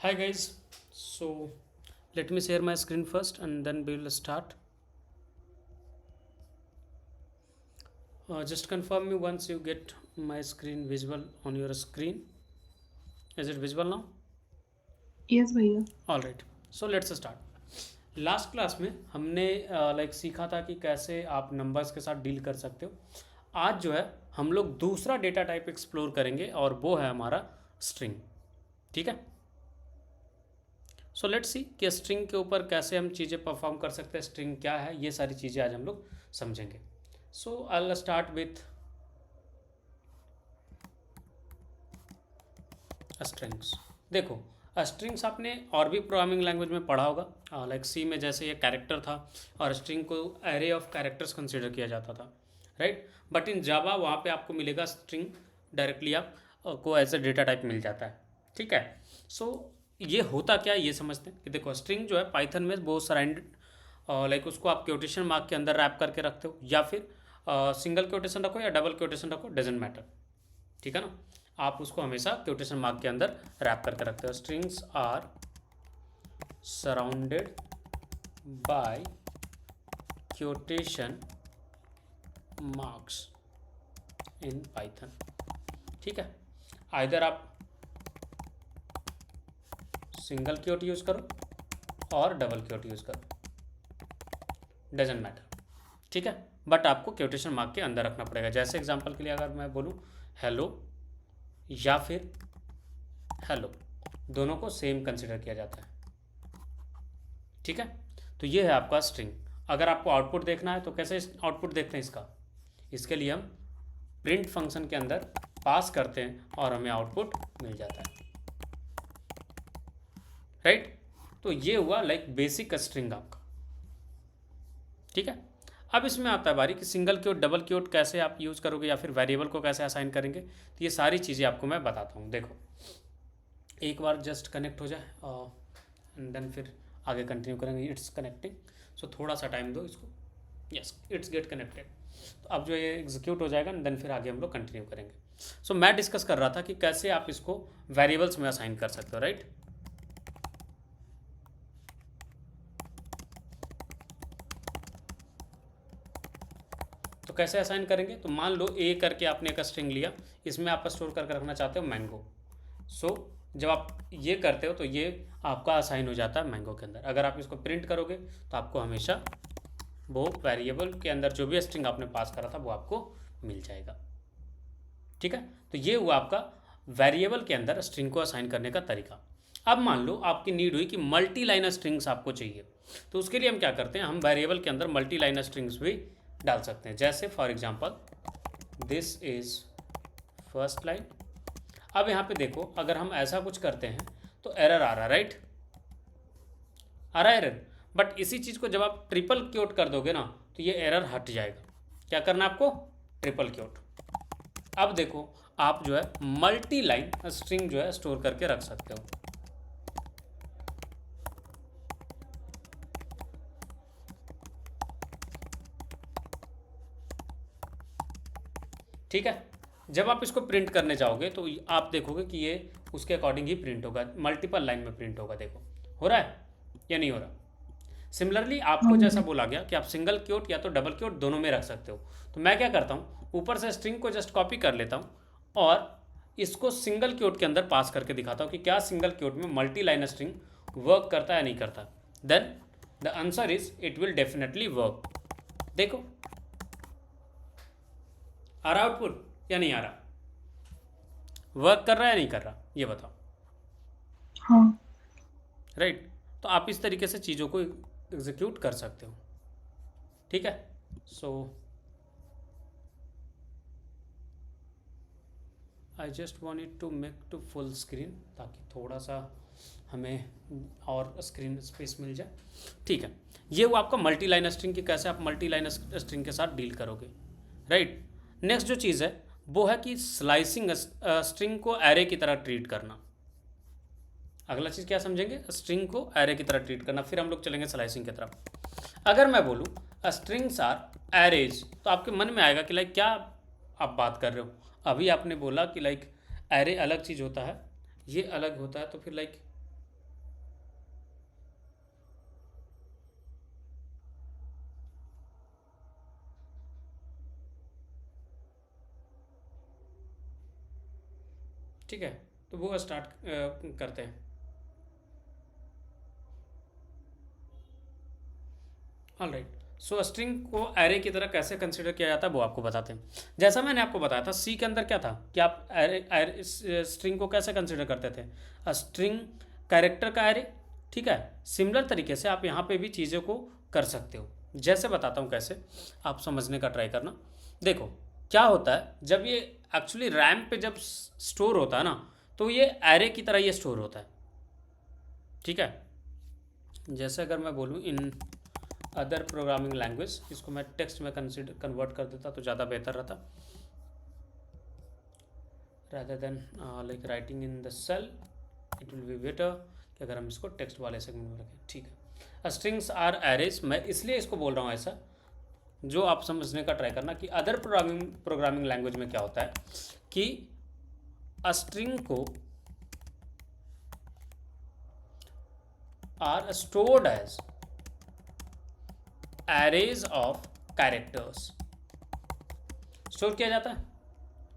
Hi guys, so let me share my screen first and then we will start. Just confirm me once you get my screen visible on your screen. Is it visible now? Yes भैया। All right, so let's start. Last class में हमने सीखा था कि कैसे आप numbers के साथ डील कर सकते हो। आज जो है हम लोग दूसरा डेटा टाइप एक्सप्लोर करेंगे और वो है हमारा स्ट्रिंग। ठीक है, सो लेट्स सी कि स्ट्रिंग के ऊपर कैसे हम चीज़ें परफॉर्म कर सकते हैं, स्ट्रिंग क्या है, ये सारी चीज़ें आज हम लोग समझेंगे। सो आई स्टार्ट विथ स्ट्रिंग्स। देखो, स्ट्रिंग्स आपने और भी प्रोग्रामिंग लैंग्वेज में पढ़ा होगा, लाइक सी में जैसे ये कैरेक्टर था और स्ट्रिंग को एरे ऑफ कैरेक्टर्स कंसिडर किया जाता था, राइट। बट इन जावा वहाँ पे आपको मिलेगा स्ट्रिंग डायरेक्टली आप को एज ए डेटा टाइप मिल जाता है। ठीक है, सो ये होता क्या है ये समझते हैं कि देखो स्ट्रिंग जो है पाइथन में बहुत सराउंडेड, लाइक उसको आप क्योटेशन मार्क के अंदर रैप करके रखते हो या फिर सिंगल क्योटेशन रखो या डबल क्योटेशन रखो, डजेंट मैटर। ठीक है ना, आप उसको हमेशा क्योटेशन मार्क के अंदर रैप करके रखते हो। Strings are surrounded by quotation marks in Python. ठीक है, आइदर आप सिंगल क्योट यूज करो और डबल क्योट यूज करो, डजेंट मैटर। ठीक है, बट आपको क्योटेशन मार्क के अंदर रखना पड़ेगा। जैसे एग्जांपल के लिए अगर मैं बोलूँ हेलो या फिर हेलो, दोनों को सेम कंसिडर किया जाता है। ठीक है, तो ये है आपका स्ट्रिंग। अगर आपको आउटपुट देखना है तो कैसे आउटपुट देखते हैं इसका, इसके लिए हम प्रिंट फंक्शन के अंदर पास करते हैं और हमें आउटपुट मिल जाता है, राइट। तो ये हुआ लाइक बेसिक स्ट्रिंग आपका। ठीक है, अब इसमें आता है बारी कि सिंगल क्योट डबल क्योट कैसे आप यूज़ करोगे या फिर वेरिएबल को कैसे असाइन करेंगे। तो ये सारी चीज़ें आपको मैं बताता हूँ। देखो, एक बार जस्ट कनेक्ट हो जाए एंड देन फिर आगे कंटिन्यू करेंगे। इट्स कनेक्टिंग, सो थोड़ा सा टाइम दो इसको। Yes, it's get connected. तो अब जो ये एग्जीक्यूट हो जाएगा देन फिर आगे हम लोग कंटिन्यू करेंगे। सो मैं डिस्कस कर रहा था कि कैसे आप इसको वेरिएबल्स में असाइन कर सकते हो, राइट। तो कैसे असाइन करेंगे, तो मान लो ए करके आपने एक स्ट्रिंग लिया, इसमें आप स्टोर करके रखना चाहते हो मैंगो। सो जब आप ये करते हो तो ये आपका असाइन हो जाता है मैंगो के अंदर। अगर आप इसको प्रिंट करोगे तो आपको हमेशा वो वेरिएबल के अंदर जो भी स्ट्रिंग आपने पास करा था वो आपको मिल जाएगा। ठीक है, तो ये हुआ आपका वेरिएबल के अंदर स्ट्रिंग को असाइन करने का तरीका। अब मान लो आपकी नीड हुई कि मल्टी लाइन स्ट्रिंग्स आपको चाहिए, तो उसके लिए हम क्या करते हैं, हम वेरिएबल के अंदर मल्टी लाइन स्ट्रिंग्स भी डाल सकते हैं। जैसे for example this is first line. अब यहाँ पे देखो, अगर हम ऐसा कुछ करते हैं तो एरर आ रहा है, राइट, आ रहा है एरर। बट इसी चीज़ को जब आप ट्रिपल क्योट कर दोगे ना तो ये एरर हट जाएगा। क्या करना है आपको, ट्रिपल क्योट। अब देखो, आप जो है मल्टी लाइन स्ट्रिंग जो है स्टोर करके रख सकते हो। ठीक है, जब आप इसको प्रिंट करने जाओगे तो आप देखोगे कि ये उसके अकॉर्डिंग ही प्रिंट होगा, मल्टीपल लाइन में प्रिंट होगा। देखो हो रहा है या नहीं हो रहा। सिमिलरली हाँ आपको जैसा जी। बोला गया कि आप सिंगल क्योट या तो डबल क्योट दोनों में रख सकते हो। तो मैं क्या करता हूँ, ऊपर से स्ट्रिंग को जस्ट कॉपी कर लेता हूँ और इसको सिंगल क्योट के अंदर पास करके दिखाता हूँ कि क्या सिंगल क्योट में मल्टी लाइन स्ट्रिंग वर्क करता है या नहीं करता। Then the answer is it will definitely work. देखो आ रहा आउटपुट या नहीं आ रहा, वर्क कर रहा है या नहीं कर रहा, ये बताओ, हाँ। राइट। तो आप इस तरीके से चीज़ों को एग्जीक्यूट कर सकते हो। ठीक है, so I just wanted to make to full screen ताकि थोड़ा सा हमें और स्क्रीन स्पेस मिल जाए। ठीक है, ये वो आपका मल्टी लाइन स्ट्रिंग की कैसे आप मल्टी लाइन स्ट्रिंग के साथ डील करोगे, राइट। नेक्स्ट जो चीज़ है वो है कि स्लाइसिंग स्ट्रिंग को एरे की तरह ट्रीट करना। अगला चीज़ क्या समझेंगे, स्ट्रिंग को एरे की तरह ट्रीट करना, फिर हम लोग चलेंगे स्लाइसिंग की तरफ। अगर मैं बोलूँ स्ट्रिंग्स आर एरेज तो आपके मन में आएगा कि लाइक क्या आप बात कर रहे हो। अभी आपने बोला कि लाइक एरे अलग चीज़ होता है, ये अलग होता है, तो फिर लाइक ठीक है, तो वो स्टार्ट करते हैं। ऑल राइट, सो स्ट्रिंग को एरे की तरह कैसे कंसिडर किया जाता है वो आपको बताते हैं। जैसा मैंने आपको बताया था सी के अंदर क्या था कि आप एरे स्ट्रिंग को कैसे कंसिडर करते थे, स्ट्रिंग कैरेक्टर का एरे। ठीक है, सिमिलर तरीके से आप यहाँ पे भी चीज़ों को कर सकते हो। जैसे बताता हूँ कैसे, आप समझने का ट्राई करना। देखो क्या होता है, जब ये एक्चुअली रैम पे जब स्टोर होता है ना, तो ये एरे की तरह ये स्टोर होता है। ठीक है, जैसे अगर मैं बोलूँ इन अदर प्रोग्रामिंग लैंग्वेज, इसको मैं टेक्स्ट में कंसिडर कन्वर्ट कर देता तो ज़्यादा बेहतर रहता, rather than like writing in the cell, it will be better कि अगर हम इसको टेक्स्ट वाले सेगमेंट में रखें। ठीक है, स्ट्रिंग्स आर एरेज, मैं इसलिए इसको बोल रहा हूँ ऐसा, जो आप समझने का ट्राई करना कि अदर प्रोग्रामिंग लैंग्वेज में क्या होता है कि स्ट्रिंग को are stored as arrays of characters, store किया जाता है,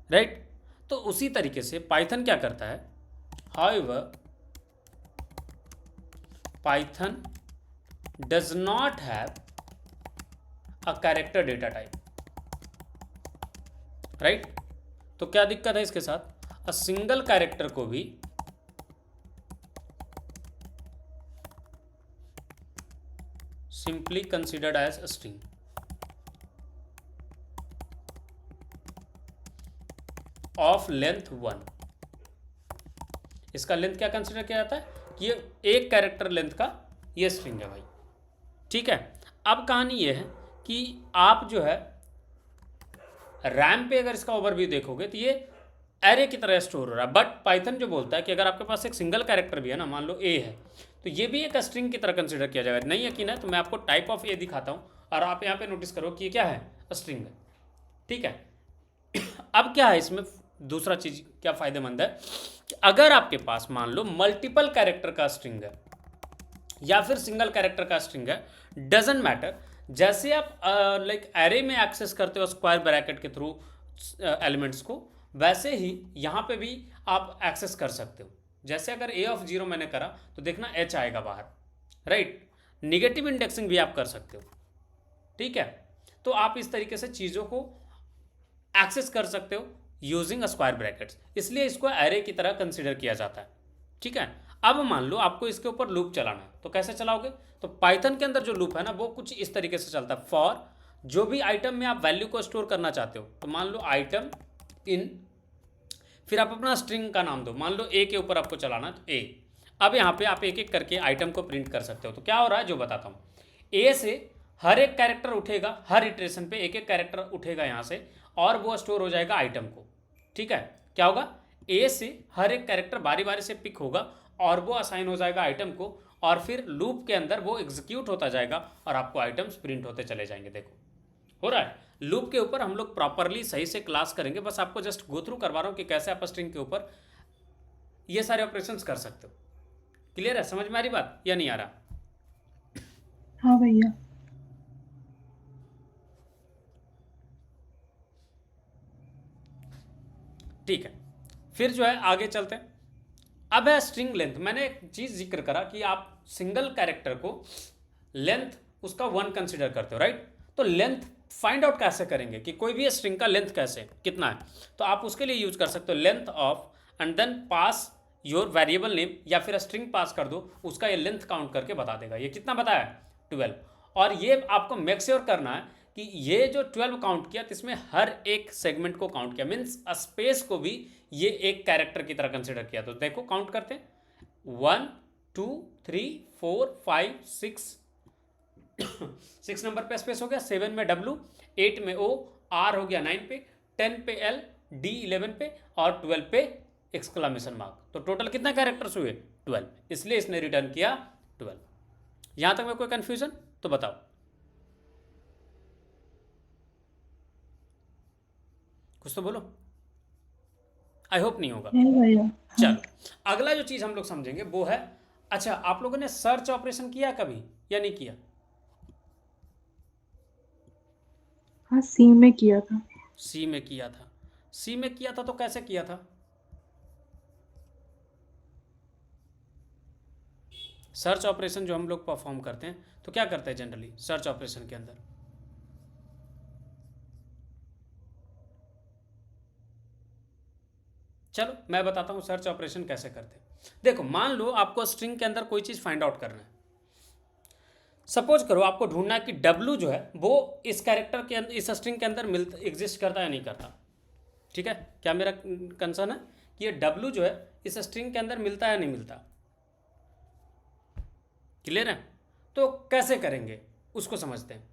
राइट। तो उसी तरीके से पाइथन क्या करता है, however Python does not have a character data type, right. तो क्या दिक्कत है इसके साथ, अ सिंगल कैरेक्टर को भी simply considered as a string of length 1। इसका लेंथ क्या कंसिडर किया जाता है कि ये एक कैरेक्टर लेंथ का ये स्ट्रिंग है भाई। ठीक है, अब कहानी ये है कि आप जो है रैम पे अगर इसका ओवरव्यू देखोगे तो ये एरे की तरह स्टोर हो रहा है, बट पाइथन जो बोलता है कि अगर आपके पास एक सिंगल कैरेक्टर भी है ना, मान लो ए है, तो ये भी एक स्ट्रिंग की तरह कंसिडर किया जाएगा। नहीं यकीन है तो मैं आपको टाइप ऑफ ए दिखाता हूँ और आप यहाँ पे नोटिस करो कि ये क्या है, स्ट्रिंग है। ठीक है, अब क्या है इसमें दूसरा चीज क्या फायदेमंद है कि अगर आपके पास मान लो मल्टीपल कैरेक्टर का स्ट्रिंग है या फिर सिंगल कैरेक्टर का स्ट्रिंग है, डजेंट मैटर, जैसे आप लाइक एरे में एक्सेस करते हो स्क्वायर ब्रैकेट के थ्रू एलिमेंट्स को, वैसे ही यहाँ पे भी आप एक्सेस कर सकते हो। जैसे अगर ए ऑफ 0 मैंने करा तो देखना एच आएगा बाहर, राइट। निगेटिव इंडेक्सिंग भी आप कर सकते हो। ठीक है, तो आप इस तरीके से चीज़ों को एक्सेस कर सकते हो यूजिंग स्क्वायर ब्रैकेट्स, इसलिए इसको एरे की तरह कंसिडर किया जाता है। ठीक है, अब मान लो आपको इसके ऊपर लूप चलाना है, तो कैसे चलाओगे, तो पाइथन के अंदर जो लूप है ना वो कुछ इस तरीके से चलता है। फॉर जो भी आइटम में आप वैल्यू को स्टोर करना चाहते हो, तो मान लो आइटम इन, फिर आप अपना स्ट्रिंग का नाम दो, मान लो ए के ऊपर आपको चलाना है तो ए। अब यहाँ पे आप एक एक करके आइटम को प्रिंट कर सकते हो। तो क्या हो रहा है जो बताता हूँ, ए से हर एक कैरेक्टर उठेगा, हर इटरेशन पे एक एक कैरेक्टर उठेगा यहाँ से और वो स्टोर हो जाएगा आइटम को। ठीक है, क्या होगा, ए से हर एक कैरेक्टर बारी बारी से पिक होगा और वो असाइन हो जाएगा आइटम को, और फिर लूप के अंदर वो एग्जीक्यूट होता जाएगा और आपको आइटम्स प्रिंट होते चले जाएंगे। देखो हो रहा है। लूप के ऊपर हम लोग प्रॉपरली सही से क्लास करेंगे, बस आपको जस्ट गो थ्रू करवा रहा हूँ कि कैसे आप स्ट्रिंग के ऊपर ये सारे ऑपरेशंस कर सकते हो। क्लियर है, समझ में आ रही बात या नहीं आ रहा? हाँ भैया। ठीक है, फिर जो है आगे चलते हैं। अब है स्ट्रिंग लेंथ। मैंने एक चीज जिक्र करा कि आप सिंगल कैरेक्टर को लेंथ उसका 1 कंसिडर करते हो, राइट। तो लेंथ फाइंड आउट कैसे करेंगे कि कोई भी स्ट्रिंग का लेंथ कैसे कितना है, तो आप उसके लिए यूज कर सकते हो length of and then pass your variable name, या फिर स्ट्रिंग पास कर दो, उसका ये लेंथ काउंट करके बता देगा ये कितना बताया 12। और ये आपको मेक श्योर करना है कि ये जो 12 काउंट किया तो इसमें हर एक सेगमेंट को काउंट किया, मीन्स स्पेस को भी ये एक कैरेक्टर की तरह कंसिडर किया। तो देखो काउंट करते हैं, 1 2 3 4 5 6 6 नंबर पे स्पेस हो गया, 7 में W, 8 में O, R हो गया 9 पे, 10 पे L, D 11 पे और 12 पे एक्सक्लामेशन मार्क। तो टोटल कितना कैरेक्टर्स हुए 12, इसलिए इसने रिटर्न किया 12। यहां तक में कोई कंफ्यूजन तो बताओ, कुछ तो बोलो, आई होप नहीं होगा। नहीं भैया। हाँ। चलो अगला जो चीज हम लोग समझेंगे वो है, अच्छा आप लोगों ने सर्च ऑपरेशन किया कभी या नहीं किया? हाँ, सी में किया था। सी में किया था, सी में किया था तो कैसे किया था? सर्च ऑपरेशन जो हम लोग परफॉर्म करते हैं तो क्या करते हैं जनरली सर्च ऑपरेशन के अंदर? चलो मैं बताता हूँ सर्च ऑपरेशन कैसे करते हैं। देखो मान लो आपको स्ट्रिंग के अंदर कोई चीज़ फाइंड आउट करना है। सपोज करो आपको ढूंढना है कि डब्लू जो है वो इस कैरेक्टर के अंदर, इस स्ट्रिंग के अंदर मिल एग्जिस्ट करता है या नहीं करता। ठीक है, क्या मेरा कंसर्न है कि ये डब्लू जो है इस स्ट्रिंग के अंदर मिलता है या नहीं मिलता। क्लियर है? तो कैसे करेंगे उसको समझते हैं।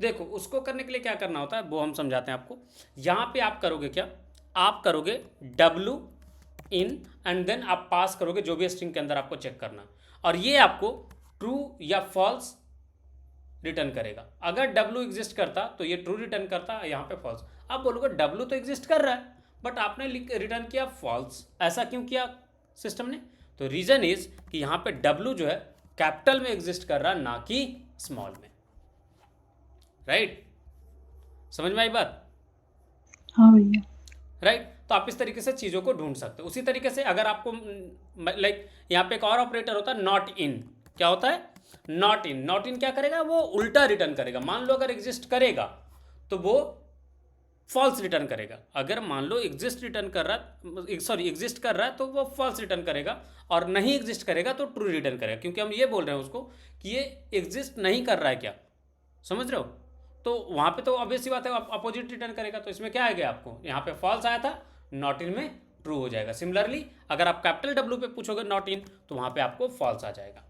देखो उसको करने के लिए क्या करना होता है वो हम समझाते हैं आपको। यहाँ पे आप करोगे क्या, आप करोगे डब्लू इन एंड देन आप पास करोगे जो भी स्ट्रिंग के अंदर आपको चेक करना, और ये आपको ट्रू या फॉल्स रिटर्न करेगा। अगर डब्लू एग्जिस्ट करता तो ये ट्रू रिटर्न करता, यहाँ पे फॉल्स। आप बोलोगे डब्लू तो एग्जिस्ट कर रहा है बट आपने रिटर्न किया फॉल्स, ऐसा क्यों किया सिस्टम ने? तो रीजन इज कि यहाँ पे डब्लू जो है कैपिटल में एग्जिस्ट कर रहा ना कि स्मॉल में। राइट? समझ में आई बात? हाँ भैया। राइट? तो आप इस तरीके से चीज़ों को ढूंढ सकते हो। उसी तरीके से अगर आपको लाइक यहाँ पे एक और ऑपरेटर होता है नॉट इन। क्या होता है? Not in. नॉट इन क्या करेगा? वो उल्टा रिटर्न करेगा। मान लो अगर एग्जिस्ट करेगा तो वो फॉल्स रिटर्न करेगा। अगर मान लो एग्जिस्ट रिटर्न कर रहा, सॉरी एग्जिस्ट कर रहा है तो वो फॉल्स रिटर्न करेगा, और नहीं एग्जिस्ट करेगा तो ट्रू रिटर्न करेगा, क्योंकि हम ये बोल रहे हैं उसको कि ये एग्जिस्ट नहीं कर रहा है। क्या समझ रहे हो? तो वहाँ पे तो ऑब्वियस सी बात है अपोजिट रिटर्न करेगा। तो इसमें क्या आएगा आपको, यहाँ पे फॉल्स आया था, नॉट इन में ट्रू हो जाएगा। सिमिलरली अगर आप कैपिटल डब्ल्यू पे पूछोगे नॉट इन तो वहाँ पे आपको फॉल्स आ जाएगा।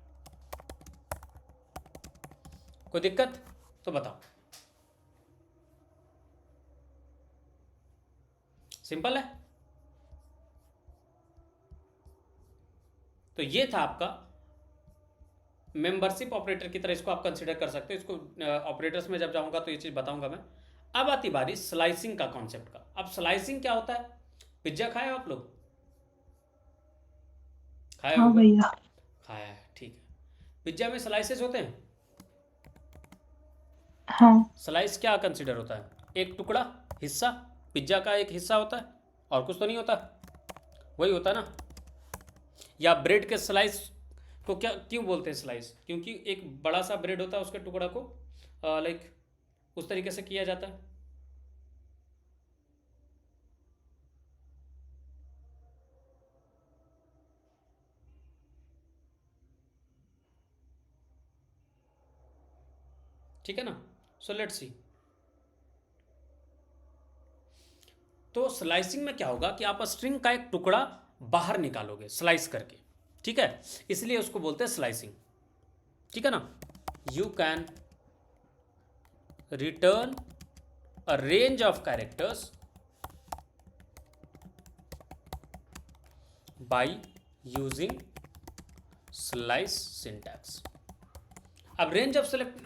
कोई दिक्कत तो बताओ। सिंपल है। तो ये था आपका मेंबरशिप ऑपरेटर की तरह, इसको आप कंसिडर कर सकते हो। इसको ऑपरेटर्स में जब जाऊंगा तो ये चीज़ बताऊंगा मैं। अब आती बारी स्लाइसिंग का कॉन्सेप्ट का। अब स्लाइसिंग क्या होता है? पिज्जा खाए हो आप लोग? खाए हाँ होगे? भैया। खाया है, ठीक है। पिज्जा में स्लाइसेस होते हैं। हाँ। स्लाइस क्या कंसिडर होता है? एक टुकड़ा, हिस्सा। पिज्जा का एक हिस्सा होता है और कुछ तो नहीं होता, वही होता है ना। या ब्रेड के स्लाइस को क्या क्यों बोलते हैं स्लाइस? क्योंकि एक बड़ा सा ब्रेड होता है, उसके टुकड़ा को लाइक उस तरीके से किया जाता है। ठीक है ना? So let's see. तो स्लाइसिंग में क्या होगा कि आप स्ट्रिंग का एक टुकड़ा बाहर निकालोगे स्लाइस करके। ठीक है, इसलिए उसको बोलते हैं स्लाइसिंग। ठीक है ना? You can return a range of characters by using slice syntax. अब रेंज ऑफ सेलेक्ट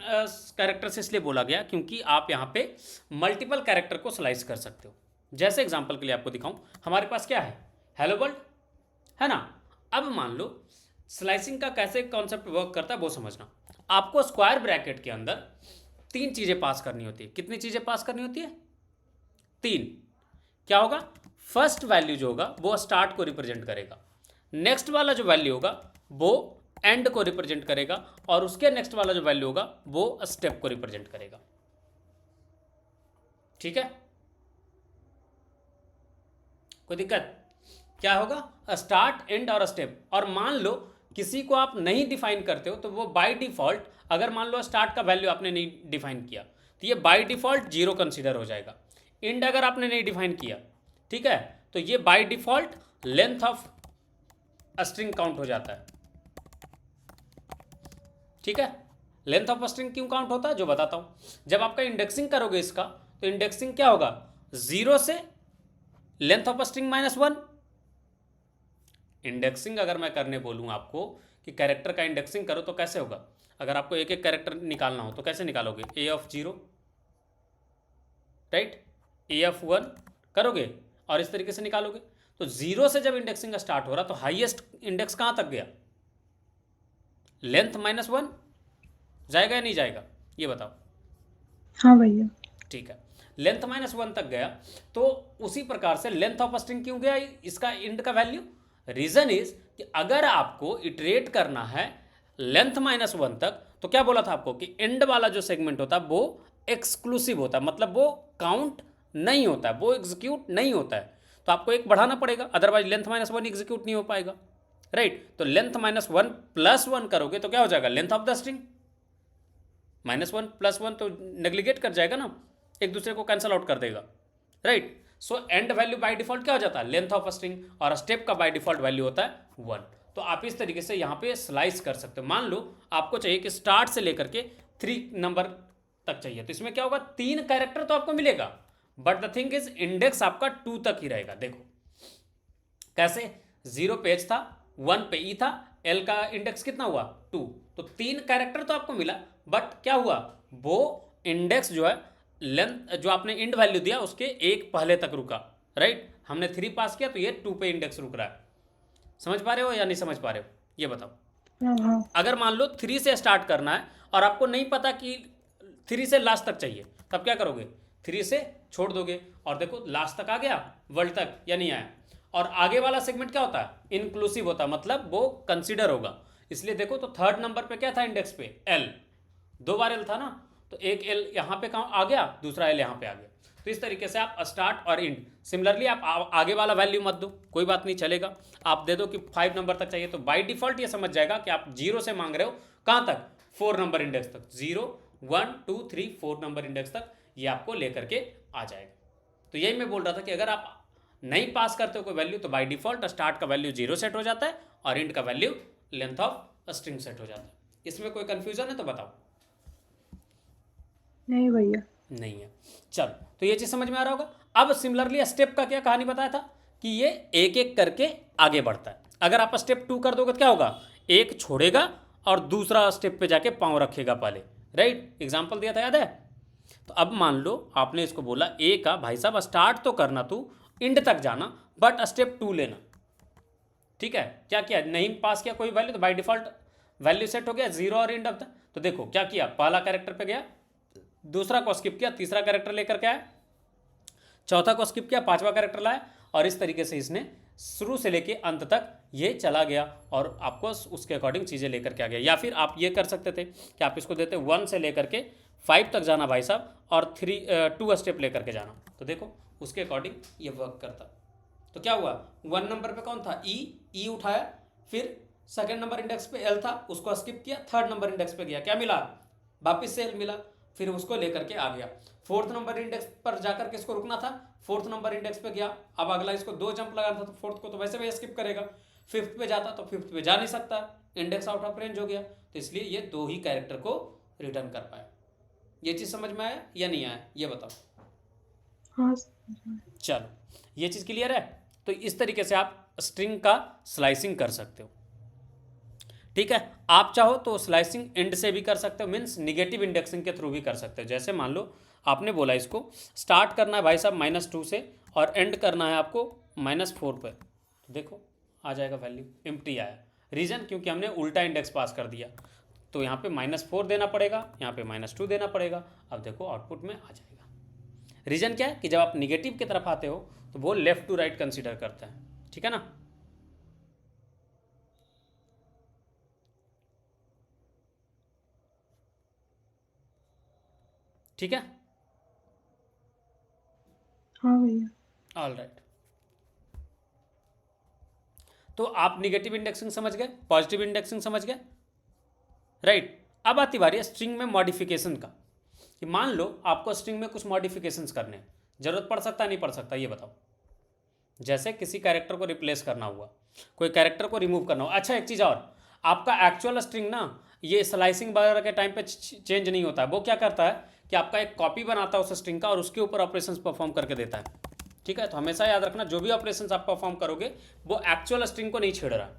कैरेक्टर्स इसलिए बोला गया क्योंकि आप यहाँ पे मल्टीपल कैरेक्टर को स्लाइस कर सकते हो। जैसे एग्जांपल के लिए आपको दिखाऊं, हमारे पास क्या है, हेलो वर्ल्ड है ना। अब मान लो स्लाइसिंग का कैसे कॉन्सेप्ट वर्क करता है वो समझना। आपको स्क्वायर ब्रैकेट के अंदर तीन चीज़ें पास करनी होती है। कितनी चीज़ें पास करनी होती है? तीन। क्या होगा? फर्स्ट वैल्यू जो होगा वो स्टार्ट को रिप्रेजेंट करेगा, नेक्स्ट वाला जो वैल्यू होगा वो एंड को रिप्रेजेंट करेगा, और उसके नेक्स्ट वाला जो वैल्यू होगा वो स्टेप को रिप्रेजेंट करेगा। ठीक है? कोई दिक्कत? क्या होगा? स्टार्ट, एंड और स्टेप। और मान लो किसी को आप नहीं डिफाइन करते हो तो वो बाय डिफॉल्ट, अगर मान लो स्टार्ट का वैल्यू आपने नहीं डिफाइन किया तो ये बाय डिफॉल्ट जीरो कंसीडर हो जाएगा। एंड अगर आपने नहीं डिफाइन किया, ठीक है, तो ये by default length of string count हो जाता है। ठीक है? लेंथ ऑफ स्ट्रिंग क्यों काउंट होता है जो बताता हूं। जब आपका इंडेक्सिंग करोगे इसका तो इंडेक्सिंग क्या होगा? जीरो से लेंथ ऑफ स्ट्रिंग -1। इंडेक्सिंग अगर मैं करने बोलूं आपको कि कैरेक्टर का इंडेक्सिंग करो तो कैसे होगा? अगर आपको एक एक कैरेक्टर निकालना हो तो कैसे निकालोगे? ए ऑफ 0, राइट, ए ऑफ 1 करोगे और इस तरीके से निकालोगे। तो जीरो से जब इंडेक्सिंग स्टार्ट हो रहा तो हाईएस्ट इंडेक्स कहां तक गया? लेंथ -1 जाएगा या नहीं जाएगा ये बताओ। हाँ भैया। ठीक है, लेंथ -1 तक गया। तो उसी प्रकार से लेंथ ऑफ स्ट्रिंग क्यों गया इसका एंड का वैल्यू? रीजन इज कि अगर आपको इटरेट करना है लेंथ -1 तक, तो क्या बोला था आपको कि एंड वाला जो सेगमेंट होता है वो एक्सक्लूसिव होता है, मतलब वो काउंट नहीं होता है, वो एग्जीक्यूट नहीं होता है। तो आपको एक बढ़ाना पड़ेगा, अदरवाइज लेंथ -1 एग्जीक्यूट नहीं हो पाएगा, राइट। तो लेंथ -1 +1 करोगे तो क्या हो जाएगा, लेंथ ऑफ द स्ट्रिंग। -1 +1 तो नेग्लिगेट कर जाएगा ना, एक दूसरे को कैंसल आउट कर देगा, right. So and value by default क्या हो जाता है, लेंथ ऑफ अ स्ट्रिंग, और स्टेप का बाय डिफॉल्ट वैल्यू होता है 1। तो आप इस तरीके से यहाँ पे स्लाइस कर सकते हो। मान लो आपको चाहिए कि स्टार्ट से लेकर के 3 नंबर तक चाहिए, तो इसमें क्या होगा, 3 कैरेक्टर तो आपको मिलेगा, but the thing is index आपका 2 तक ही रहेगा। देखो कैसे, 0 पे एच था, 1 पे ई था, एल का इंडेक्स कितना हुआ 2, तो 3 कैरेक्टर तो आपको मिला, बट क्या हुआ, वो इंडेक्स जो है लेंथ जो आपने इंड वैल्यू दिया उसके एक पहले तक रुका, राइट। हमने 3 पास किया तो ये 2 पे इंडेक्स रुक रहा है। समझ पा रहे हो या नहीं समझ पा रहे हो, ये बताओ। हाँ हाँ। अगर मान लो 3 से स्टार्ट करना है और आपको नहीं पता कि 3 से लास्ट तक चाहिए, तब क्या करोगे, 3 से छोड़ दोगे, और देखो लास्ट तक आ गया, वर्ल्ड तक या नहीं आया। और आगे वाला सेगमेंट क्या होता है, इंक्लूसिव होता है, मतलब वो कंसिडर होगा। इसलिए देखो तो थर्ड नंबर पे क्या था इंडेक्स पे, एल, 2 बार एल था ना, तो एक एल यहाँ पे कहाँ आ गया, दूसरा एल यहाँ पे आ गया। तो इस तरीके से आप स्टार्ट और इंड, सिमिलरली आप आगे वाला वैल्यू मत दो, कोई बात नहीं चलेगा, आप दे दो कि 5 नंबर तक चाहिए, तो बाय डिफॉल्ट ये समझ जाएगा कि आप 0 से मांग रहे हो कहाँ तक, 4 नंबर इंडेक्स तक, 0 1 2 3 4 नंबर इंडेक्स तक ये आपको लेकर के आ जाएगा। तो यही मैं बोल रहा था कि अगर आप नहीं पास करते हो कोई वैल्यू, तो बाय डिफॉल्ट स्टार्ट का वैल्यू 0 सेट हो जाता है और इंड का value length of string set हो जाता है। इसमें कोई कंफ्यूजन है तो बताओ। नहीं भैया। नहीं है, चलो, तो ये चीज़ समझ में आ रहा होगा। अब सिमिलरली स्टेप का क्या कहानी बताया था कि ये एक एक करके आगे बढ़ता है। अगर आप स्टेप 2 कर दोगे तो क्या होगा, एक छोड़ेगा और दूसरा स्टेप पे जाके पाँव रखेगा पहले, राइट। एग्जाम्पल दिया था, याद है। तो अब मान लो आपने इसको बोला ए का भाई साहब स्टार्ट तो करना तू, इंड तक जाना, बट स्टेप 2 लेना, ठीक है। क्या किया, नहीं पास किया कोई वैल्यू, तो बाय डिफॉल्ट वैल्यू सेट हो गया 0 और इंड ऑफ द। तो देखो क्या किया, पहला कैरेक्टर पे गया, दूसरा को स्किप किया, तीसरा कैरेक्टर लेकर के आया, चौथा को स्किप किया, पांचवा कैरेक्टर लाया, और इस तरीके से इसने शुरू से लेके अंत तक ये चला गया और आपको उसके अकॉर्डिंग चीज़ें लेकर के आ गया। या फिर आप ये कर सकते थे कि आप इसको देते 1 से लेकर के 5 तक जाना भाई साहब, और 2 स्टेप लेकर के जाना, तो देखो उसके अकॉर्डिंग ये वर्क करता। तो क्या हुआ, 1 नंबर पे कौन था, ई उठाया, फिर सेकंड नंबर इंडेक्स पे एल था, उसको स्किप किया, थर्ड नंबर इंडेक्स पे गया, क्या मिला, वापिस से एल मिला, फिर उसको लेकर के आ गया। फोर्थ नंबर इंडेक्स पर जाकर के इसको रुकना था, फोर्थ नंबर इंडेक्स पे गया, अब अगला इसको 2 जंप लगाना था, तो फोर्थ को तो वैसे भी स्किप करेगा, फिफ्थ पे जाता तो फिफ्थ पे जा नहीं सकता, इंडेक्स आउट ऑफ रेंज हो गया, तो इसलिए ये 2 ही कैरेक्टर को रिटर्न कर पाया। ये चीज़ समझ में आया या नहीं आया, ये बताओ। हाँ। चलो ये चीज़ क्लियर है। तो इस तरीके से आप स्ट्रिंग का स्लाइसिंग कर सकते हो, ठीक है। आप चाहो तो स्लाइसिंग एंड से भी कर सकते हो, मीन्स निगेटिव इंडेक्सिंग के थ्रू भी कर सकते हो। जैसे मान लो आपने बोला इसको स्टार्ट करना है भाई साहब -2 से और एंड करना है आपको -4 पर, तो देखो आ जाएगा वैल्यू एम्प्टी आया, रीज़न क्योंकि हमने उल्टा इंडेक्स पास कर दिया, तो यहाँ पे -4 देना पड़ेगा, यहाँ पे -2 देना पड़ेगा। अब देखो आउटपुट में आ जाएगा। रीज़न क्या है कि जब आप निगेटिव की तरफ आते हो तो वो लेफ्ट टू राइट कंसीडर करता है, ठीक है ना। ठीक है, हाँ भैया। All right. तो आप निगेटिव इंडेक्सिंग समझ गए, पॉजिटिव इंडेक्सिंग समझ गए, राइट। अब आती बारी है स्ट्रिंग में मॉडिफिकेशन का, कि मान लो आपको स्ट्रिंग में कुछ मॉडिफिकेशंस करने हैं, जरूरत पड़ सकता है नहीं पड़ सकता, ये बताओ। जैसे किसी कैरेक्टर को रिप्लेस करना हुआ, कोई कैरेक्टर को रिमूव करना हुआ। अच्छा एक चीज़ और, आपका एक्चुअल स्ट्रिंग ना ये स्लाइसिंग वगैरह के टाइम पे चेंज नहीं होता है। वो क्या करता है कि आपका एक कॉपी बनाता है उस स्ट्रिंग का और उसके ऊपर ऑपरेशंस परफॉर्म करके देता है, ठीक है। तो हमेशा याद रखना जो भी ऑपरेशंस आप परफॉर्म करोगे वो एक्चुअल स्ट्रिंग को नहीं छेड़ रहा।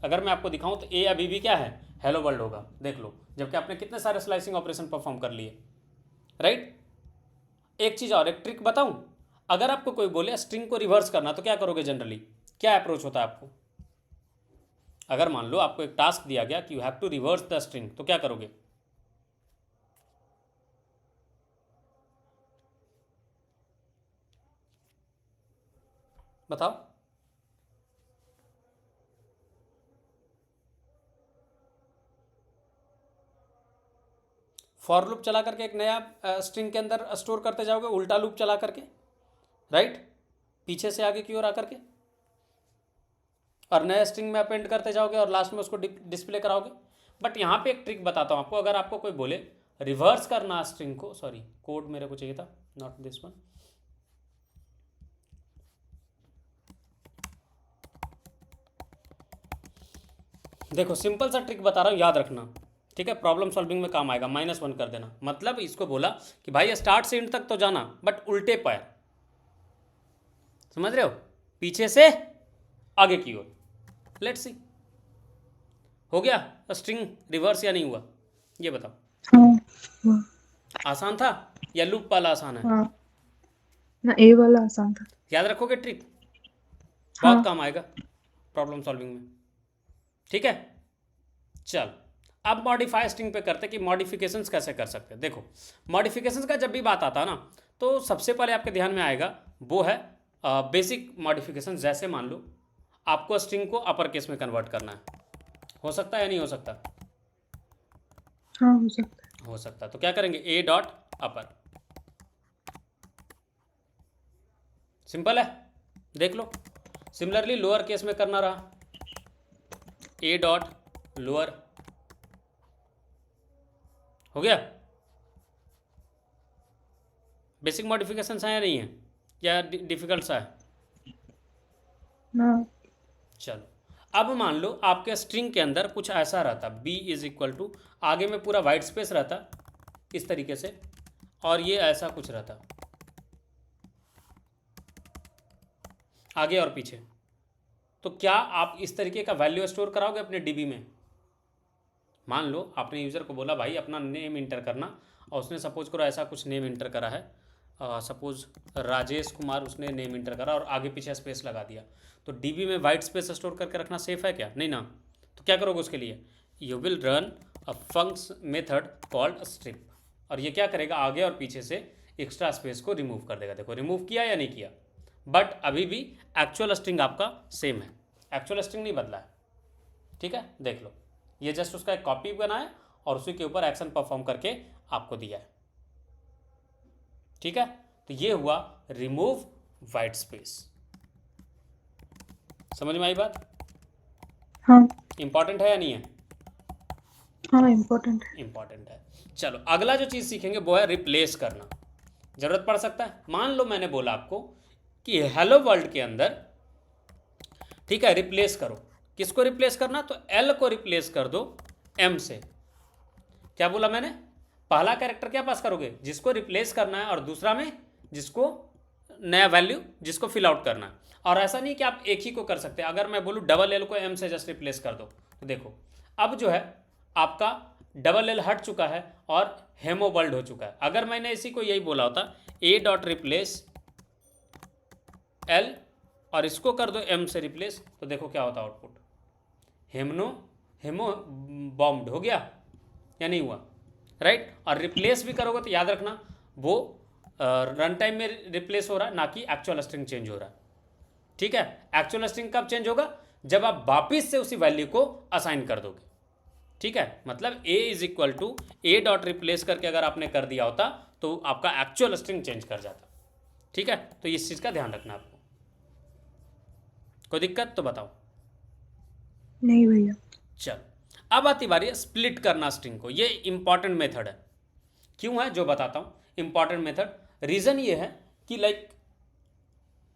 अगर मैं आपको दिखाऊं तो ए अभी भी क्या है, हेलो वर्ल्ड होगा, देख लो, जबकि आपने कितने सारे स्लाइसिंग ऑपरेशन परफॉर्म कर लिए, राइट। एक चीज़ और, एक ट्रिक बताऊं, अगर आपको कोई बोले स्ट्रिंग को रिवर्स करना तो क्या करोगे जनरली, क्या अप्रोच होता है आपको। अगर मान लो आपको एक टास्क दिया गया कि you have to reverse the string, तो क्या करोगे, बताओ। फॉर लूप चला करके एक नया स्ट्रिंग के अंदर स्टोर करते जाओगे, उल्टा लूप चला करके, राइट, पीछे से आगे की ओर आकर के, और नया स्ट्रिंग में अपेंड करते जाओगे और लास्ट में उसको डिस्प्ले कराओगे। बट यहाँ पे एक ट्रिक बताता हूँ आपको, अगर आपको कोई बोले रिवर्स करना स्ट्रिंग को, सॉरी कोड मेरे को चाहिए था, नॉट दिस वन, देखो सिंपल सा ट्रिक बता रहा हूँ, याद रखना, ठीक है, प्रॉब्लम सॉल्विंग में काम आएगा। -1 कर देना, मतलब इसको बोला कि भाई स्टार्ट से एंड तक तो जाना बट उल्टे पैर, समझ रहे हो, पीछे से आगे की ओर। लेट्स सी, हो गया स्ट्रिंग रिवर्स या नहीं हुआ, ये बताओ। हाँ हुआ। आसान था या लूप वाला आसान है? हाँ ना, ए वाला आसान था। याद रखोगे ट्रिक, हाँ बहुत काम आएगा प्रॉब्लम सॉल्विंग में, ठीक है। चल अब मॉडिफाई स्ट्रिंग पे करते कि मॉडिफिकेशंस कैसे कर सकते हैं। देखो मॉडिफिकेशंस का जब भी बात आता है ना, तो सबसे पहले आपके ध्यान में आएगा वो है बेसिक मॉडिफिकेशन। जैसे मान लो आपको स्ट्रिंग को अपर केस में कन्वर्ट करना है, हो सकता है या नहीं हो सकता? हाँ हो सकता है। हो सकता है, तो क्या करेंगे, ए डॉट अपर, सिंपल है, देख लो। सिमिलरली लोअर केस में करना रहा, ए डॉट लोअर, हो गया। बेसिक मॉडिफिकेशन है या नहीं है, या डिफिकल्ट सा है? ना चलो अब मान लो आपके स्ट्रिंग के अंदर कुछ ऐसा रहता, b इज इक्वल टू, आगे में पूरा वाइट स्पेस रहता इस तरीके से, और ये ऐसा कुछ रहता आगे और पीछे, तो क्या आप इस तरीके का वैल्यू स्टोर कराओगे अपने डीबी में? मान लो आपने यूज़र को बोला भाई अपना नेम इंटर करना, और उसने सपोज करो ऐसा कुछ नेम इंटर करा है, सपोज राजेश कुमार उसने नेम इंटर करा और आगे पीछे स्पेस लगा दिया, तो डीबी में वाइट स्पेस स्टोर करके रखना सेफ है क्या? नहीं ना। तो क्या करोगे उसके लिए, you will run a function method called strip, और ये क्या करेगा, आगे और पीछे से एक्स्ट्रा स्पेस को रिमूव कर देगा। देखो रिमूव किया या नहीं किया, बट अभी भी एक्चुअल स्ट्रिंग आपका सेम है, एक्चुअल स्ट्रिंग नहीं बदला है, ठीक है। देख लो ये जस्ट उसका एक कॉपी बनाया और उसी के ऊपर एक्शन परफॉर्म करके आपको दिया है, ठीक है। तो ये हुआ रिमूव वाइट स्पेस, समझ में आई बात? हाँ इंपॉर्टेंट है या नहीं है? हाँ इम्पोर्टेंट है। इंपॉर्टेंट है। चलो अगला जो चीज़ सीखेंगे वो है रिप्लेस करना। जरूरत पड़ सकता है, मान लो मैंने बोला आपको कि हेलो वर्ल्ड के अंदर, ठीक है, रिप्लेस करो, किसको रिप्लेस करना, तो एल को रिप्लेस कर दो एम से। क्या बोला मैंने, पहला कैरेक्टर क्या पास करोगे, जिसको रिप्लेस करना है, और दूसरा में जिसको नया वैल्यू जिसको फिल आउट करना है। और ऐसा नहीं कि आप एक ही को कर सकते, अगर मैं बोलूँ डबल एल को एम से जस्ट रिप्लेस कर दो, तो देखो अब जो है आपका डबल एल हट चुका है और हेमो वर्ल्ड हो चुका है। अगर मैंने इसी को यही बोला होता ए डॉट रिप्लेस एल और इसको कर दो एम से रिप्लेस, तो देखो क्या होता आउटपुट, हेमो बॉम्ब्ड हो गया या नहीं हुआ, राइट। और रिप्लेस भी करोगे तो याद रखना वो रन टाइम में रिप्लेस हो रहा है, ना कि एक्चुअल स्ट्रिंग चेंज हो रहा है, ठीक है। एक्चुअल स्ट्रिंग कब चेंज होगा, जब आप वापिस से उसी वैल्यू को असाइन कर दोगे, ठीक है। मतलब a is equal to A dot replace करके अगर आपने कर दिया होता तो आपका एक्चुअल स्ट्रिंग चेंज कर जाता, ठीक है। तो इस चीज़ का ध्यान रखना आपको। कोई दिक्कत तो बताओ। नहीं भैया। चलो अब आती बारी है स्प्लिट करना स्ट्रिंग को। ये इंपॉर्टेंट मेथड है, क्यों है जो बताता हूँ। इंपॉर्टेंट मेथड, रीज़न ये है कि लाइक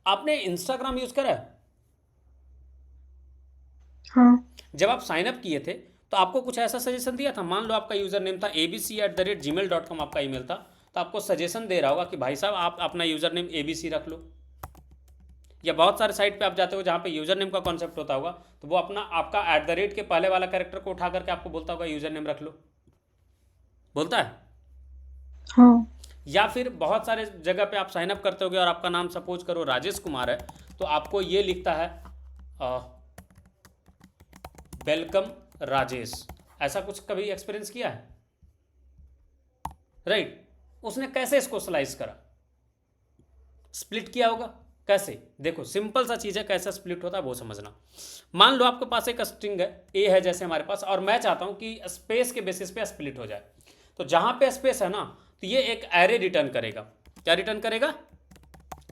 आपने इंस्टाग्राम यूज़ करा है? हाँ जब आप साइन अप किए थे तो आपको कुछ ऐसा सजेशन दिया था, मान लो आपका यूज़र नेम था abc@gmail.com आपका ईमेल था, तो आपको सजेशन दे रहा होगा कि भाई साहब आप अपना यूज़र नेम abc रख लो। या बहुत सारे साइट पे आप जाते हो जहाँ पे यूज़र नेम का कॉन्सेप्ट होता होगा, तो वो अपना आपका @ के पहले वाला कैरेक्टर को उठा करके आपको बोलता होगा यूज़र नेम रख लो, बोलता है। हाँ या फिर बहुत सारे जगह पे आप साइन अप करते होगे और आपका नाम सपोज करो राजेश कुमार है, तो आपको ये लिखता है वेलकम राजेश। ऐसा कुछ कभी एक्सपीरियंस किया है, राइट। उसने कैसे इसको स्लाइस करा, स्प्लिट किया होगा। कैसे, देखो सिंपल सा चीज़ है, कैसा स्प्लिट होता है वो समझना। मान लो आपके पास एक स्ट्रिंग है, ए है जैसे हमारे पास, और मैं चाहता हूं कि स्पेस के बेसिस पे स्प्लिट हो जाए। तो जहाँ पे स्पेस है ना, तो ये एक एरे रिटर्न करेगा। क्या रिटर्न करेगा?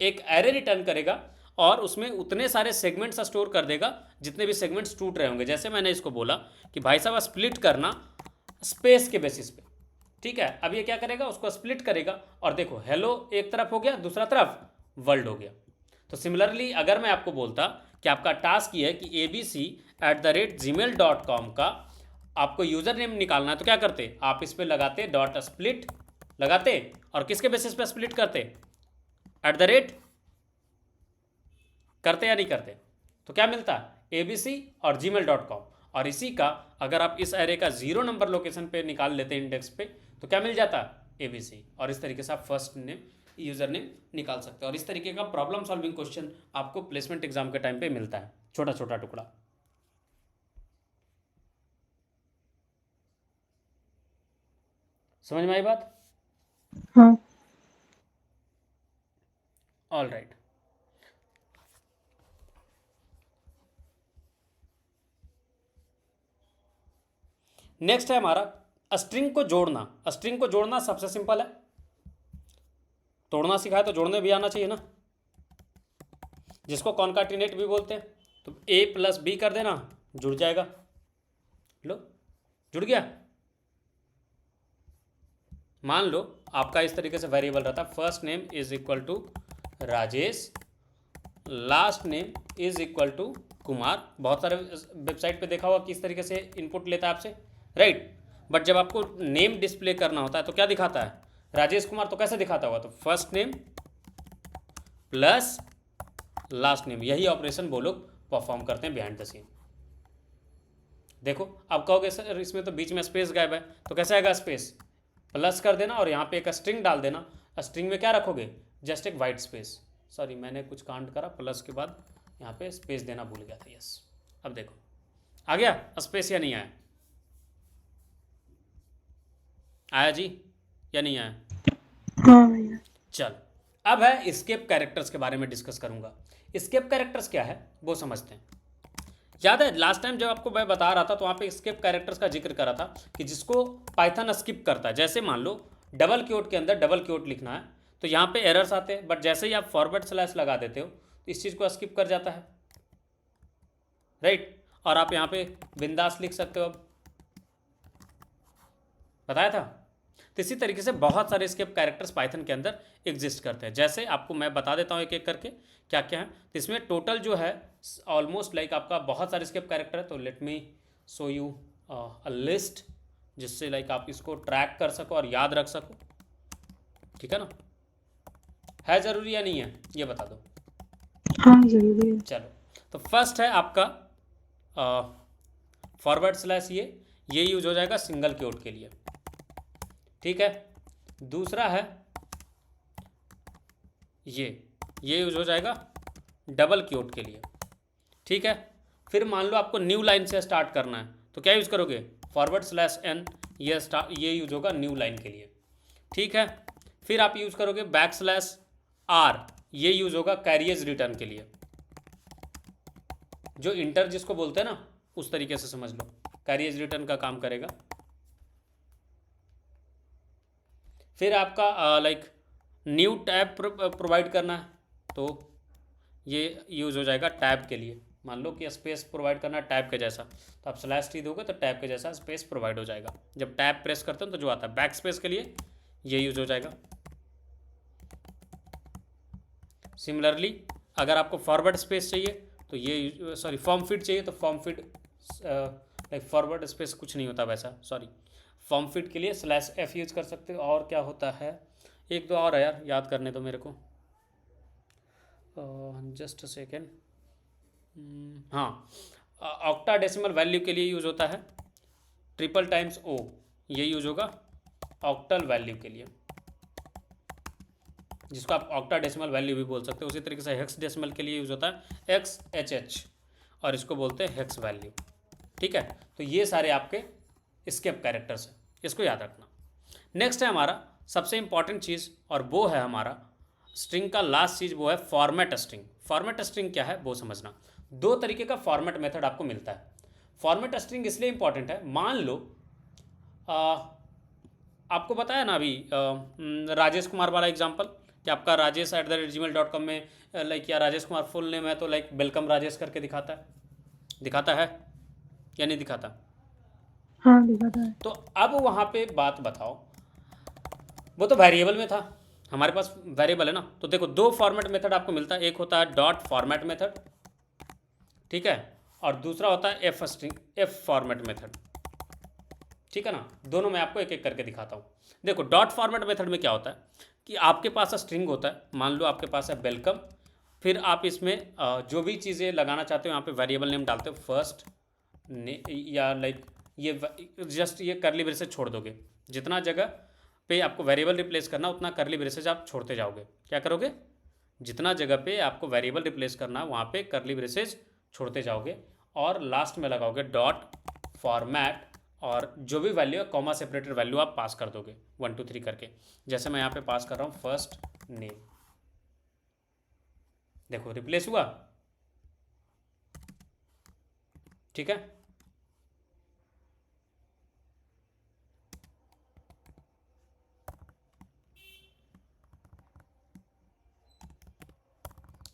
एक एरे रिटर्न करेगा, और उसमें उतने सारे सेगमेंट्स स्टोर कर देगा जितने भी सेगमेंट्स टूट रहे होंगे। जैसे मैंने इसको बोला कि भाई साहब स्प्लिट करना स्पेस के बेसिस पे, ठीक है। अब ये क्या करेगा, उसको स्प्लिट करेगा, और देखो हेलो एक तरफ हो गया, दूसरा तरफ वर्ल्ड हो गया। तो सिमिलरली अगर मैं आपको बोलता कि आपका टास्क ये है कि abc@gmail.com का आपको यूजर नेम निकालना है, तो क्या करते? आप इस पे लगाते डॉट स्प्लिट लगाते, और किसके बेसिस पे स्प्लिट करते? @ करते या नहीं करते? तो क्या मिलता? abc और gmail.com। और इसी का अगर आप इस एरे का 0 नंबर लोकेशन पे निकाल लेते इंडेक्स पे, तो क्या मिल जाता? abc। और इस तरीके से आप फर्स्ट नेम यूजर नेम निकाल सकते हो। और इस तरीके का प्रॉब्लम सॉल्विंग क्वेश्चन आपको प्लेसमेंट एग्जाम के टाइम पे मिलता है, छोटा छोटा टुकड़ा। समझ में आई बात? हाँ। All right. नेक्स्ट है हमारा स्ट्रिंग को जोड़ना। स्ट्रिंग को जोड़ना सबसे सिंपल है, तोड़ना सिखाए तो जोड़ने भी आना चाहिए ना, जिसको कॉनकाटिनेट भी बोलते हैं। तो a+b कर देना, जुड़ जाएगा। लो जुड़ गया। मान लो आपका इस तरीके से वेरिएबल रहता, first name is equal to Rajesh, last name is equal to Kumar. बहुत सारे वेबसाइट पे देखा होगा किस तरीके से इनपुट लेता है आपसे, राइट। बट जब आपको नेम डिस्प्ले करना होता है तो क्या दिखाता है? राजेश कुमार। तो कैसे दिखाता होगा? तो first name plus last name, यही ऑपरेशन वो लोग परफॉर्म करते हैं बिहाइंड द सीन। देखो अब कहोगे सर इसमें तो बीच में स्पेस गायब है, तो कैसे आएगा स्पेस? प्लस कर देना और यहाँ पे एक स्ट्रिंग डाल देना। स्ट्रिंग में क्या रखोगे? जस्ट एक वाइट स्पेस। सॉरी मैंने कुछ कांड करा, प्लस के बाद यहाँ पे स्पेस देना भूल गया था। यस, अब देखो आ गया स्पेस या नहीं आया? आया जी या नहीं आया? हाँ भैया। चल अब है स्केप कैरेक्टर्स के बारे में डिस्कस करूंगा। स्केप कैरेक्टर्स क्या है वो समझते हैं। याद है लास्ट टाइम जब आपको मैं बता रहा था तो वहाँ पे स्किप कैरेक्टर्स का जिक्र करा था कि जिसको पाइथन स्किप करता है। जैसे मान लो डबल क्योट के अंदर डबल क्योट लिखना है तो यहाँ पे एरर्स आते हैं, बट जैसे ही आप फॉरवर्ड स्लैश लगा देते हो तो इस चीज़ को स्किप कर जाता है, राइट। और आप यहाँ पे बिंदास लिख सकते हो, अब बताया था। तो इसी तरीके से बहुत सारे स्केप कैरेक्टर्स पाइथन के अंदर एग्जिस्ट करते हैं। जैसे आपको मैं बता देता हूँ एक एक करके क्या क्या है। तो इसमें टोटल जो है ऑलमोस्ट लाइक आपका बहुत सारे स्केप कैरेक्टर है। तो let me show you a list, जिससे लाइक आप इसको ट्रैक कर सको और याद रख सको, ठीक है ना। है ज़रूरी या नहीं है ये बता दो। हाँ जरूरी है। चलो तो फर्स्ट है आपका फॉरवर्ड स्लैश, ये यूज हो जाएगा सिंगल क्योट के लिए, ठीक है। दूसरा है ये यूज हो जाएगा डबल क्योट के लिए, ठीक है। फिर मान लो आपको न्यू लाइन से स्टार्ट करना है तो क्या यूज़ करोगे? फॉरवर्ड स्लैश n, ये यूज होगा न्यू लाइन के लिए, ठीक है। फिर आप यूज़ करोगे बैक स्लैश r, ये यूज होगा कैरियज रिटर्न के लिए, जो इंटर जिसको बोलते हैं ना उस तरीके से समझ लो, कैरियज रिटर्न का काम करेगा। फिर आपका लाइक न्यू टैब प्रोवाइड करना है तो ये यूज़ हो जाएगा टैब के लिए। मान लो कि स्पेस प्रोवाइड करना है टैब के जैसा, तो आप /t दोगे तो टैब के जैसा स्पेस प्रोवाइड हो जाएगा। जब टैब प्रेस करते हो तो जो आता है बैक स्पेस के लिए ये यूज़ हो जाएगा। सिमिलरली अगर आपको फॉरवर्ड स्पेस चाहिए तो ये सॉरी फॉर्म फिट चाहिए तो form fit like forward space कुछ नहीं होता वैसा, सॉरी फॉर्म फिट के लिए /f यूज़ कर सकते हो। और क्या होता है, एक दो और है यार, याद करने दो मेरे को, जस्ट अ सेकेंड। हाँ, ऑक्टा डेसिमल वैल्यू के लिए यूज़ होता है ट्रिपल टाइम्स o, ये यूज़ होगा ऑक्टल वैल्यू के लिए, जिसको आप ऑक्टा डेसिमल वैल्यू भी बोल सकते हो। उसी तरीके से हेक्स डेसिमल के लिए यूज़ होता है XHH, और इसको बोलते हैं हेक्स वैल्यू, ठीक है। तो ये सारे आपके स्केप कैरेक्टर्स हैं, इसको याद रखना। नेक्स्ट है हमारा सबसे इंपॉर्टेंट चीज़, और वो है हमारा स्ट्रिंग का लास्ट चीज़, वो है फॉर्मेट स्ट्रिंग। फॉर्मेट स्ट्रिंग क्या है वो समझना। दो तरीके का फॉर्मेट मेथड आपको मिलता है। फॉर्मेट स्ट्रिंग इसलिए इंपॉर्टेंट है, मान लो आपको बताया ना अभी राजेश कुमार वाला एग्जांपल, कि आपका rajesh@gmail.com में लाइक या राजेश कुमार फुल नेम है तो लाइक वेलकम राजेश करके दिखाता है या नहीं दिखाता? हाँ दिखाता है। तो अब वहाँ पे बात बताओ, वो तो वेरिएबल में था, हमारे पास वेरिएबल है ना। तो देखो दो फॉर्मेट मेथड आपको मिलता है, एक होता है डॉट फॉर्मेट मेथड, ठीक है, और दूसरा होता है एफ फॉर्मेट मेथड, ठीक है ना। दोनों मैं आपको एक एक करके दिखाता हूँ। देखो डॉट फॉर्मेट मेथड में क्या होता है कि आपके पास स्ट्रिंग होता है, मान लो आपके पास है वेलकम, फिर आप इसमें जो भी चीज़ें लगाना चाहते हो यहाँ पे वेरिएबल नेम डालते हो फर्स्ट या लाइक ये जस्ट ये करली ब्रेसेस छोड़ दोगे, जितना जगह पे आपको वेरिएबल रिप्लेस करना उतना करली ब्रेसेस आप छोड़ते जाओगे। क्या करोगे? जितना जगह पे आपको वेरिएबल रिप्लेस करना वहाँ पे करली ब्रेसेस छोड़ते जाओगे, और लास्ट में लगाओगे डॉट फॉर्मेट, और जो भी वैल्यू है कॉमा सेपरेटेड वैल्यू आप पास कर दोगे 1 2 3 करके। जैसे मैं यहाँ पे पास कर रहा हूँ फर्स्ट नेम, देखो रिप्लेस हुआ, ठीक है।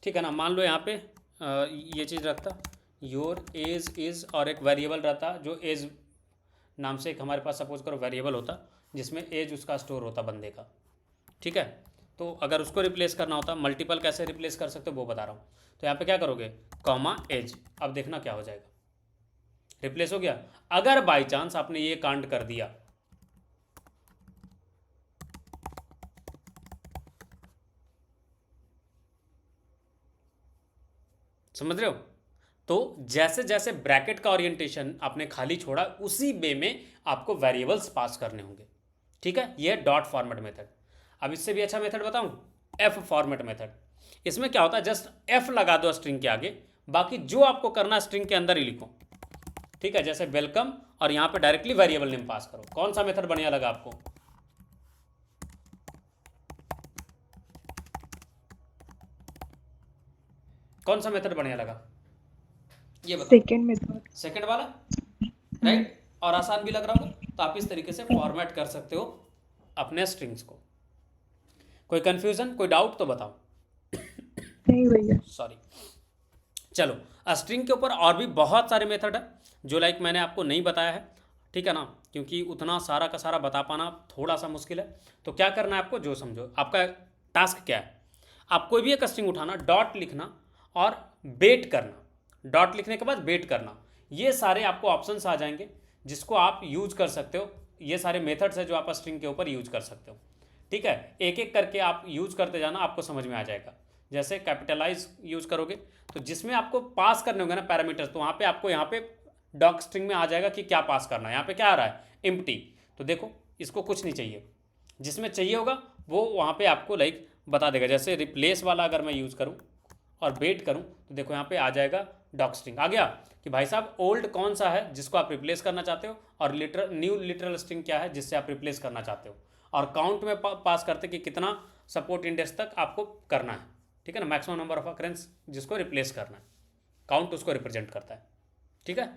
ठीक है ना, मान लो यहाँ पे ये चीज़ रखता योर एज इज़, और एक वेरिएबल रहता जो एज नाम से एक हमारे पास सपोज करो वेरिएबल होता जिसमें एज उसका स्टोर होता बंदे का, ठीक है। तो अगर उसको रिप्लेस करना होता, मल्टीपल कैसे रिप्लेस कर सकते हो वो बता रहा हूँ। तो यहाँ पे क्या करोगे, कॉमा एज, अब देखना क्या हो जाएगा, रिप्लेस हो गया। अगर बाई चांस आपने ये कांड कर दिया, समझ रहे हो, तो जैसे जैसे ब्रैकेट का ओरिएंटेशन आपने खाली छोड़ा उसी वे में आपको वेरिएबल्स पास करने होंगे, ठीक है। ये है डॉट फॉर्मेट मेथड। अब इससे भी अच्छा मेथड बताऊं, एफ फॉर्मेट मेथड। इसमें क्या होता है, जस्ट एफ लगा दो स्ट्रिंग के आगे, बाकी जो आपको करना है स्ट्रिंग के अंदर ही लिखो, ठीक है। जैसे वेलकम, और यहां पे डायरेक्टली वेरिएबल नेम पास करो। कौन सा मेथड बढ़िया लगा आपको? कौन सा मेथड बढ़िया लगा ये बताओ? Second method. सेकंड वाला, राइट, और आसान भी लग रहा होगा। तो आप इस तरीके से फॉर्मेट कर सकते हो अपने स्ट्रिंग्स को। कोई कंफ्यूजन, कोई डाउट तो बताओ। नहीं भैया। सॉरी। चलो, स्ट्रिंग के ऊपर और भी बहुत सारे मेथड है जो लाइक मैंने आपको नहीं बताया है, ठीक है ना, क्योंकि उतना सारा का सारा बता पाना थोड़ा सा मुश्किल है। तो क्या करना है आपको, जो समझो आपका टास्क क्या है, आप कोई भी एक स्ट्रिंग उठाना, डॉट लिखना और वेट करना, डॉट लिखने के बाद वेट करना, ये सारे आपको ऑप्शंस आ जाएंगे जिसको आप यूज कर सकते हो। ये सारे मेथड्स है जो आप स्ट्रिंग के ऊपर यूज कर सकते हो, ठीक है। एक एक करके आप यूज करते जाना, आपको समझ में आ जाएगा। जैसे कैपिटलाइज यूज करोगे तो जिसमें आपको पास करने होंगे ना पैरामीटर्स, तो वहाँ पे आपको यहाँ पे डॉक स्ट्रिंग में आ जाएगा कि क्या पास करना है। यहाँ पे क्या आ रहा है, एम्प्टी, तो देखो इसको कुछ नहीं चाहिए, जिसमें चाहिए होगा वो वहाँ पे आपको लाइक बता देगा। जैसे रिप्लेस वाला अगर मैं यूज़ करूँ और वेट करूँ तो देखो यहाँ पे आ जाएगा डॉक स्ट्रिंग, आ गया कि भाई साहब ओल्ड कौन सा है जिसको आप रिप्लेस करना चाहते हो, और न्यू लिटरल स्ट्रिंग क्या है जिससे आप रिप्लेस करना चाहते हो, और काउंट में पास करते कि कितना सपोर्ट इंडेक्स तक आपको करना है, ठीक है ना। मैक्सिमम नंबर ऑफ अकरेंस जिसको रिप्लेस करना है, काउंट उसको रिप्रेजेंट करता है, ठीक है।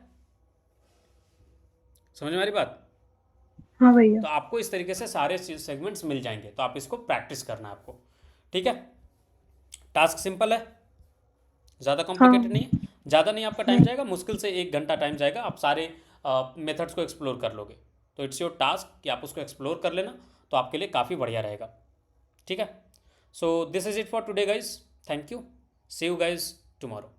समझ में आ रही बात? हाँ भैया। तो आपको इस तरीके से सारे सेगमेंट्स मिल जाएंगे, तो आप इसको प्रैक्टिस करना है आपको, ठीक है। टास्क सिंपल है, ज़्यादा कॉम्प्लिकेटेड नहीं है, ज़्यादा नहीं आपका टाइम जाएगा, मुश्किल से 1 घंटा टाइम जाएगा, आप सारे मेथड्स को एक्सप्लोर कर लोगे। तो इट्स योर टास्क कि आप उसको एक्सप्लोर कर लेना, तो आपके लिए काफ़ी बढ़िया रहेगा, ठीक है। So this is it for today guys, thank you, see you guys tomorrow.